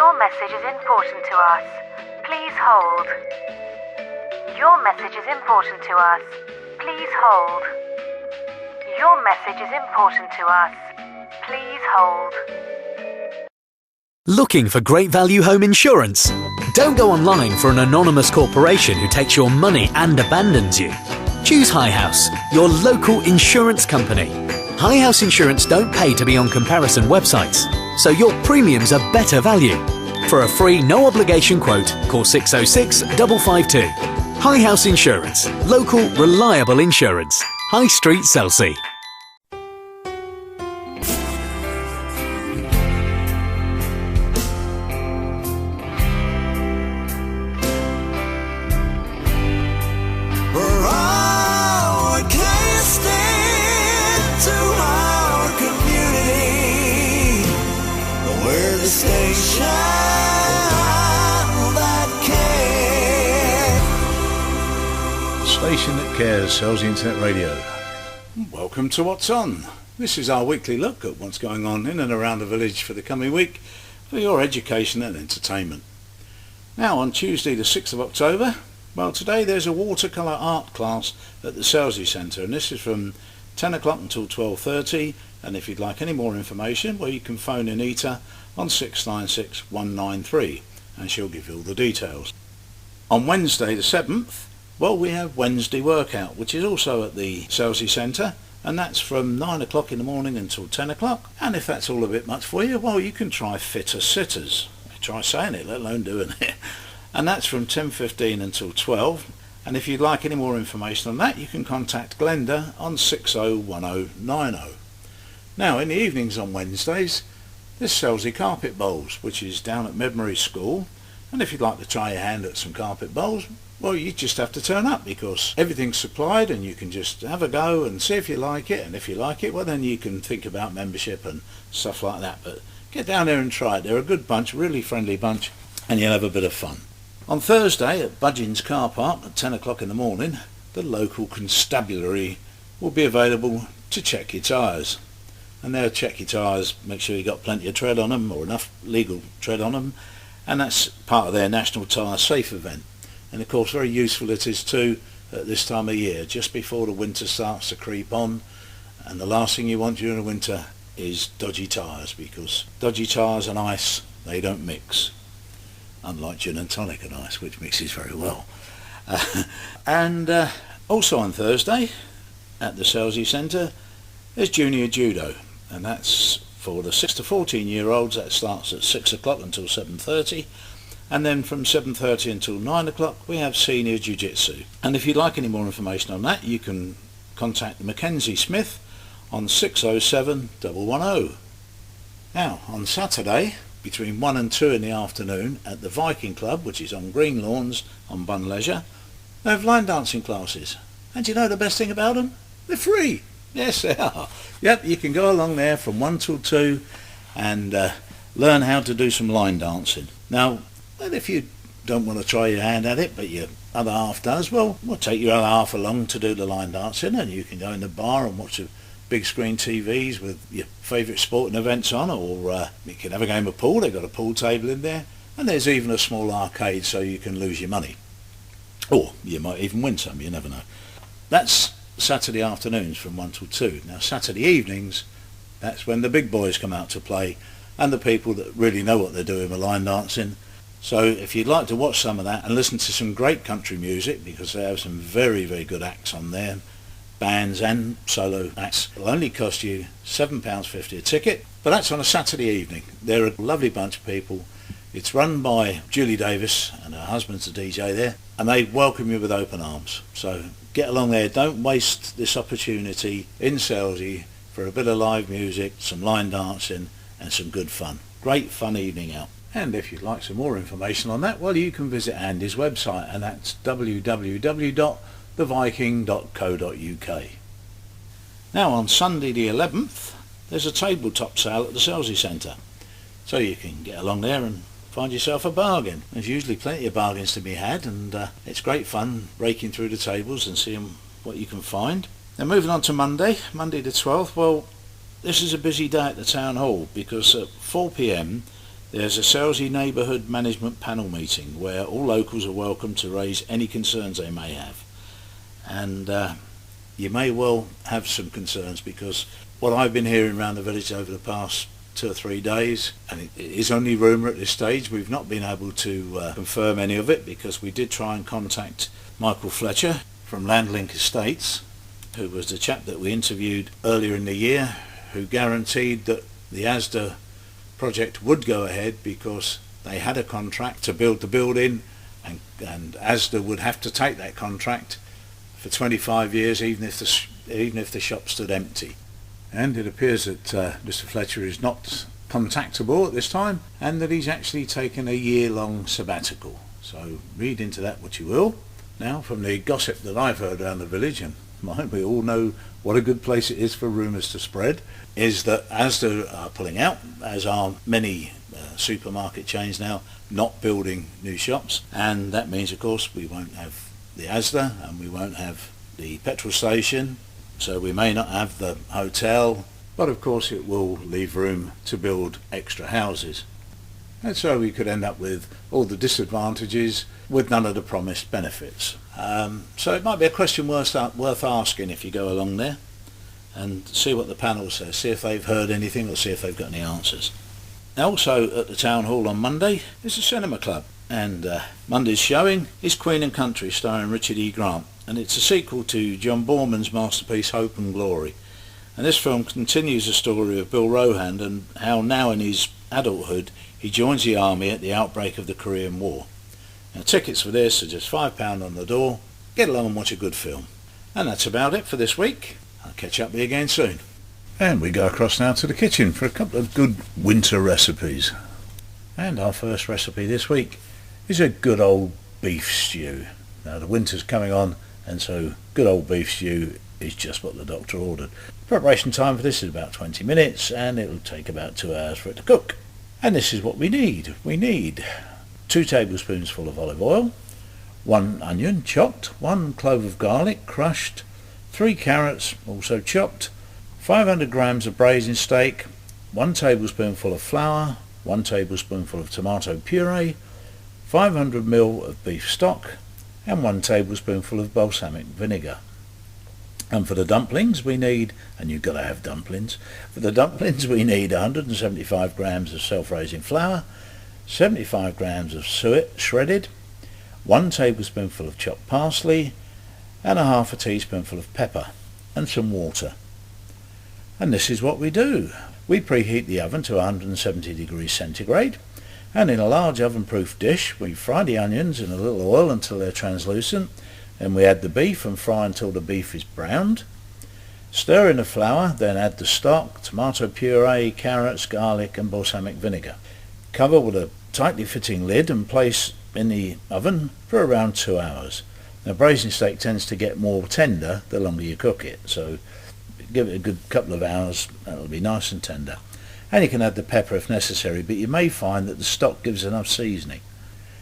Your message is important to us. Please hold. Your message is important to us. Please hold. Your message is important to us. Please hold. Looking for great value home insurance? Don't go online for an anonymous corporation who takes your money and abandons you. Choose High House, your local insurance company. High House Insurance don't pay to be on comparison websites, so your premiums are better value. For a free, no-obligation quote, call 606 552. High House Insurance. Local, reliable insurance. High Street, Selsey. Station that cares, Selsey Internet Radio. Welcome to What's On. This is our weekly look at what's going on in and around the village for the coming week for your education and entertainment. Now on Tuesday the 6th of October, well today there's a watercolour art class at the Selsey Centre, and this is from 10 o'clock until 12:30, and if you'd like any more information, well you can phone Anita on 696 193 and she'll give you all the details. On Wednesday the 7th, well, we have Wednesday workout, which is also at the Selsey Centre, and that's from 9 o'clock in the morning until 10 o'clock. And if that's all a bit much for you, well, you can try fitter sitters. Try saying it, let alone doing it. And that's from 10:15 until 12. And if you'd like any more information on that, you can contact Glenda on 601090. Now, in the evenings on Wednesdays, there's Selsey Carpet Bowls, which is down at Medbury School. And if you'd like to try your hand at some carpet bowls, well, you just have to turn up because everything's supplied and you can just have a go and see if you like it. And if you like it, well, then you can think about membership and stuff like that. But get down there and try it. They're a good bunch, really friendly bunch, and you'll have a bit of fun. On Thursday at Budgeon's car park at 10 o'clock in the morning, the local constabulary will be available to check your tyres. And they'll check your tyres, make sure you've got plenty of tread on them or enough legal tread on them. And that's part of their National Tyre Safe event. And of course very useful it is too at this time of year, just before the winter starts to creep on. And the last thing you want during the winter is dodgy tyres, because dodgy tyres and ice, they don't mix. Unlike gin and tonic and ice, which mixes very well. Also on Thursday at the Selsey Centre there's Junior Judo, and that's for the 6 to 14 year olds. That starts at 6 o'clock until 7:30. And then from 7:30 until 9 o'clock we have Senior Jiu-Jitsu. And if you'd like any more information on that, you can contact Mackenzie Smith on 607 110. Now on Saturday between 1 and 2 in the afternoon at the Viking Club, which is on Green Lawns on Bun Leisure, they have line dancing classes. And you know the best thing about them? They're free. Yes, they are. Yep, you can go along there from 1 till 2 and learn how to do some line dancing. Now, well, if you don't want to try your hand at it, but your other half does, well, we'll take your other half along to do the line dancing, and you can go in the bar and watch the big screen TVs with your favourite sporting events on, or you can have a game of pool. They've got a pool table in there, and there's even a small arcade so you can lose your money. Or you might even win some, you never know. That's Saturday afternoons from 1 till 2. Now Saturday evenings, that's when the big boys come out to play, and the people that really know what they're doing with line dancing. So if you'd like to watch some of that and listen to some great country music, because they have some very, very good acts on there, bands and solo acts, it'll only cost you £7.50 a ticket, but that's on a Saturday evening. They're a lovely bunch of people. It's run by Julie Davis, and her husband's the DJ there, and they welcome you with open arms. So get along there. Don't waste this opportunity in Selsey for a bit of live music, some line dancing and some good fun. Great fun evening out. And if you'd like some more information on that, well, you can visit Andy's website, and that's www.theviking.co.uk. Now on Sunday the 11th, there's a tabletop sale at the Selsey Centre, so you can get along there and find yourself a bargain. There's usually plenty of bargains to be had, and it's great fun raking through the tables and seeing what you can find. Now moving on to Monday the 12th, well, this is a busy day at the Town Hall, because at 4 p.m. There's a Selsey Neighbourhood Management Panel meeting where all locals are welcome to raise any concerns they may have. And you may well have some concerns, because what I've been hearing around the village over the past 2 or 3 days, and it is only rumour at this stage, we've not been able to confirm any of it, because we did try and contact Michael Fletcher from Landlink Estates, who was the chap that we interviewed earlier in the year, who guaranteed that the Asda project would go ahead because they had a contract to build the building, and Asda would have to take that contract for 25 years even if the shop stood empty. And it appears that Mr. Fletcher is not contactable at this time, and that he's actually taken a year-long sabbatical. So read into that what you will. Now, from the gossip that I've heard around the village, and mind, we all know what a good place it is for rumours to spread, is that Asda are pulling out, as are many supermarket chains now, not building new shops. And that means, of course, we won't have the Asda, and we won't have the petrol station, so we may not have the hotel, but of course it will leave room to build extra houses. And so we could end up with all the disadvantages with none of the promised benefits. So it might be a question worth asking if you go along there and see what the panel says, see if they've heard anything or see if they've got any answers. Now, also at the Town Hall on Monday is a cinema club, and Monday's showing is Queen and Country, starring Richard E. Grant, and it's a sequel to John Boorman's masterpiece Hope and Glory. And this film continues the story of Bill Rohan and how now in his adulthood he joins the army at the outbreak of the Korean War. Now, tickets for this are just £5 on the door. Get along and watch a good film. And that's about it for this week. I'll catch up with you again soon. And we go across now to the kitchen for a couple of good winter recipes. And our first recipe this week is a good old beef stew. Now, the winter's coming on, and so good old beef stew is just what the doctor ordered. Preparation time for this is about 20 minutes, and it'll take about 2 hours for it to cook. And this is what we need. We need 2 tablespoons of olive oil, 1 onion chopped, 1 clove of garlic crushed, 3 carrots also chopped, 500 grams of braising steak, 1 tablespoonful of flour, 1 tablespoonful of tomato puree, 500 ml of beef stock, and 1 tablespoonful of balsamic vinegar. And for the dumplings we need, and you've got to have dumplings, for the dumplings we need 175 grams of self-raising flour, 75 grams of suet shredded, 1 tablespoonful of chopped parsley, and a half a teaspoonful of pepper, and some water. And this is what we do. We preheat the oven to 170 degrees centigrade, and in a large oven-proof dish we fry the onions in a little oil until they're translucent. Then we add the beef and fry until the beef is browned. Stir in the flour, then add the stock, tomato puree, carrots, garlic and balsamic vinegar. Cover with a tightly fitting lid and place in the oven for around 2 hours. Now, braising steak tends to get more tender the longer you cook it, so give it a good couple of hours, that'll be nice and tender. And you can add the pepper if necessary, but you may find that the stock gives enough seasoning.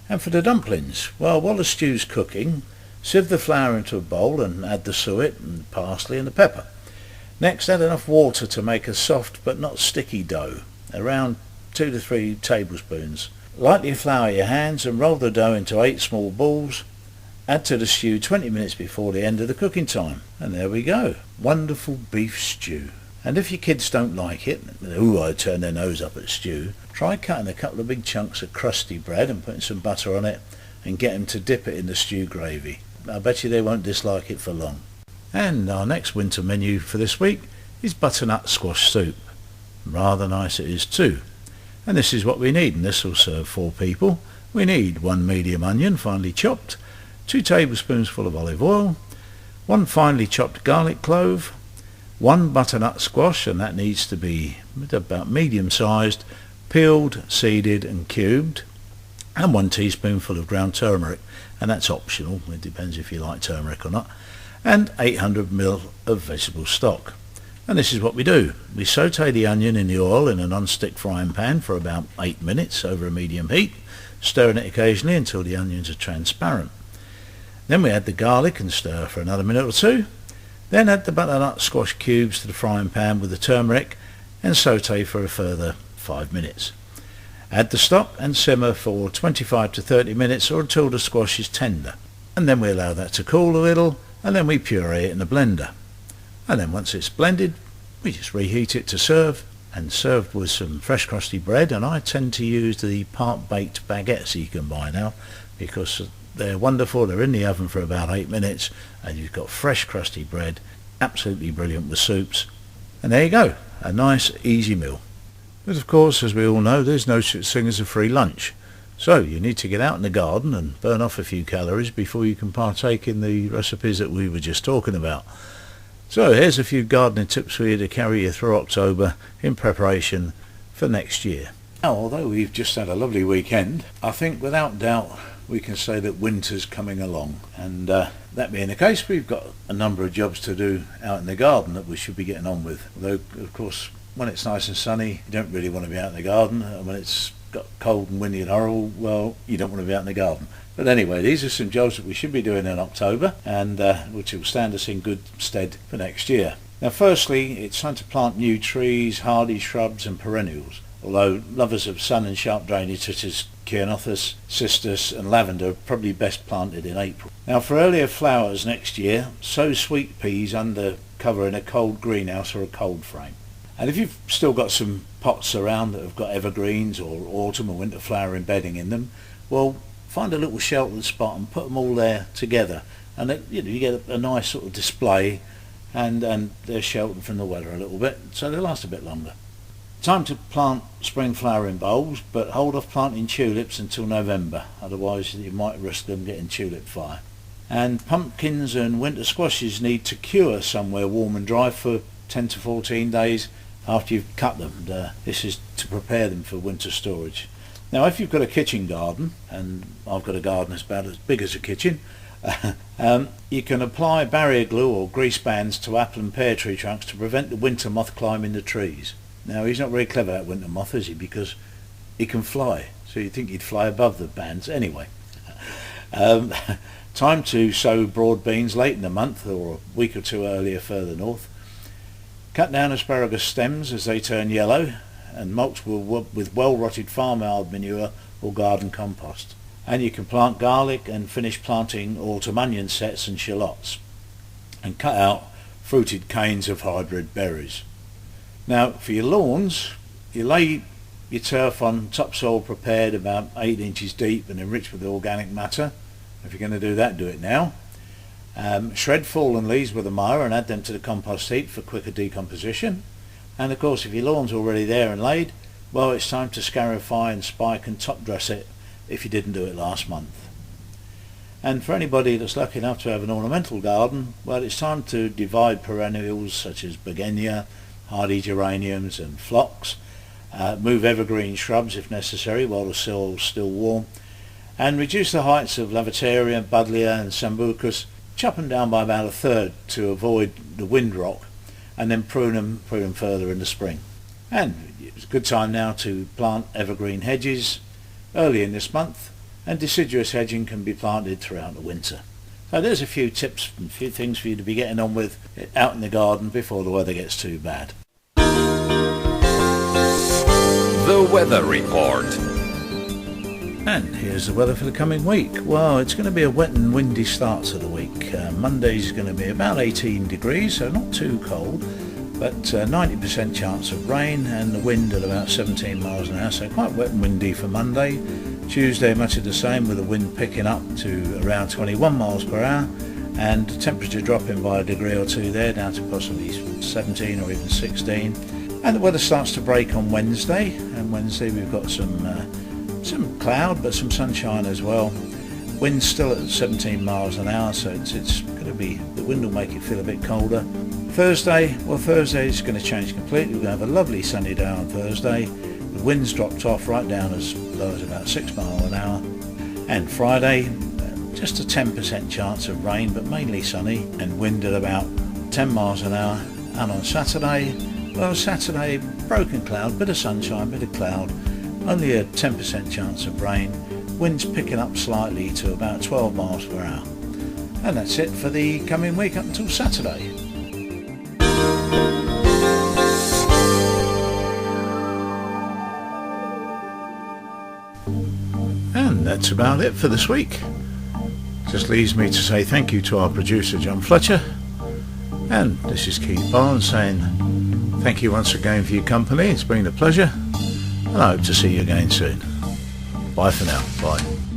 And for the dumplings, well, while the stew's cooking, sieve the flour into a bowl and add the suet and the parsley and the pepper. Next, add enough water to make a soft but not sticky dough, around 2 to 3 tablespoons. Lightly flour your hands and roll the dough into 8 small balls. Add to the stew 20 minutes before the end of the cooking time. And there we go. Wonderful beef stew. And if your kids don't like it, I turn their nose up at stew, try cutting a couple of big chunks of crusty bread and putting some butter on it and get them to dip it in the stew gravy. I bet you they won't dislike it for long. And our next winter menu for this week is butternut squash soup. Rather nice it is too. And this is what we need, and this will serve 4 people. We need 1 medium onion finely chopped, 2 tablespoons of olive oil, 1 finely chopped garlic clove, 1 butternut squash, and that needs to be about medium sized, peeled, seeded and cubed, and 1 teaspoonful of ground turmeric, and that's optional, it depends if you like turmeric or not, and 800 ml of vegetable stock. And this is what we do. We saute the onion in the oil in a non-stick frying pan for about 8 minutes over a medium heat, stirring it occasionally until the onions are transparent. Then we add the garlic and stir for another minute or 2. Then add the butternut squash cubes to the frying pan with the turmeric and saute for a further 5 minutes. Add the stock and simmer for 25 to 30 minutes or until the squash is tender. And then we allow that to cool a little, and then we puree it in a blender. And then once it's blended, we just reheat it to serve, and served with some fresh crusty bread. And I tend to use the part-baked baguettes you can buy now, because they're wonderful. They're in the oven for about 8 minutes, and you've got fresh crusty bread, absolutely brilliant with soups. And there you go, a nice easy meal. But of course, as we all know, there's no such thing as a free lunch. So you need to get out in the garden and burn off a few calories before you can partake in the recipes that we were just talking about. So here's a few gardening tips for you to carry you through October in preparation for next year. Now, although we've just had a lovely weekend, I think without doubt we can say that winter's coming along. And that being the case, we've got a number of jobs to do out in the garden that we should be getting on with. Although, of course, when it's nice and sunny, you don't really want to be out in the garden. And when it's got cold and windy and horrible, well, you don't want to be out in the garden. But anyway, these are some jobs that we should be doing in October, and which will stand us in good stead for next year. Now, firstly, it's time to plant new trees, hardy shrubs and perennials, although lovers of sun and sharp drainage such as ceanothus, cistus and lavender are probably best planted in April. Now, for earlier flowers next year, sow sweet peas under cover in a cold greenhouse or a cold frame. And if you've still got some pots around that have got evergreens or autumn or winter flowering bedding in them, well, find a little sheltered spot and put them all there together, and you get a nice sort of display, and they're sheltered from the weather a little bit, so they'll last a bit longer. Time to plant spring flowering bulbs, but hold off planting tulips until November, otherwise you might risk them getting tulip fire. And pumpkins and winter squashes need to cure somewhere warm and dry for 10 to 14 days after you've cut them. This is to prepare them for winter storage. Now, if you've got a kitchen garden, and I've got a garden that's about as big as a kitchen, you can apply barrier glue or grease bands to apple and pear tree trunks to prevent the winter moth climbing the trees. Now, he's not very clever, that winter moth, is he? Because he can fly, so you'd think he'd fly above the bands. Anyway, time to sow broad beans late in the month, or a week or two earlier further north. Cut down asparagus stems as they turn yellow, and mulch with well-rotted farmyard manure or garden compost. And you can plant garlic and finish planting autumn onion sets and shallots, and cut out fruited canes of hybrid berries. Now, for your lawns, you lay your turf on topsoil prepared about 8 inches deep and enriched with organic matter. If you're going to do that, do it now. Shred fallen leaves with a mower and add them to the compost heap for quicker decomposition. And of course, if your lawn's already there and laid, well, it's time to scarify and spike and top dress it if you didn't do it last month. And for anybody that's lucky enough to have an ornamental garden, well, it's time to divide perennials such as begonia, hardy geraniums and phlox, move evergreen shrubs if necessary while the soil's still warm, and reduce the heights of lavateria, buddleia and sambucus, chop them down by about a third to avoid the wind rock, and then prune them further in the spring. And it's a good time now to plant evergreen hedges early in this month, and deciduous hedging can be planted throughout the winter. So there's a few tips and a few things for you to be getting on with out in the garden before the weather gets too bad. The Weather Report. And here's the weather for the coming week. Well, it's going to be a wet and windy start to the week. Monday's going to be about 18 degrees, so not too cold, but 90% chance of rain and the wind at about 17 miles an hour, so quite wet and windy for Monday. Tuesday much of the same, with the wind picking up to around 21 miles per hour and temperature dropping by a degree or two there, down to possibly 17 or even 16. And the weather starts to break on Wednesday, and Wednesday we've got some cloud but some sunshine as well. Wind's still at 17 miles an hour, so it's going to be, the wind will make it feel a bit colder. Thursday is going to change completely. We're going to have a lovely sunny day on Thursday. The wind's dropped off right down as low as about 6 miles an hour. And Friday, just a 10% chance of rain, but mainly sunny, and wind at about 10 miles an hour. And on Saturday, broken cloud, bit of sunshine, bit of cloud, only a 10% chance of rain, winds picking up slightly to about 12 miles per hour. And that's it for the coming week up until Saturday. And that's about it for this week. Just leaves me to say thank you to our producer John Fletcher, and this is Keith Barnes saying thank you once again for your company. It's been a pleasure, and I hope to see you again soon. Bye for now. Bye.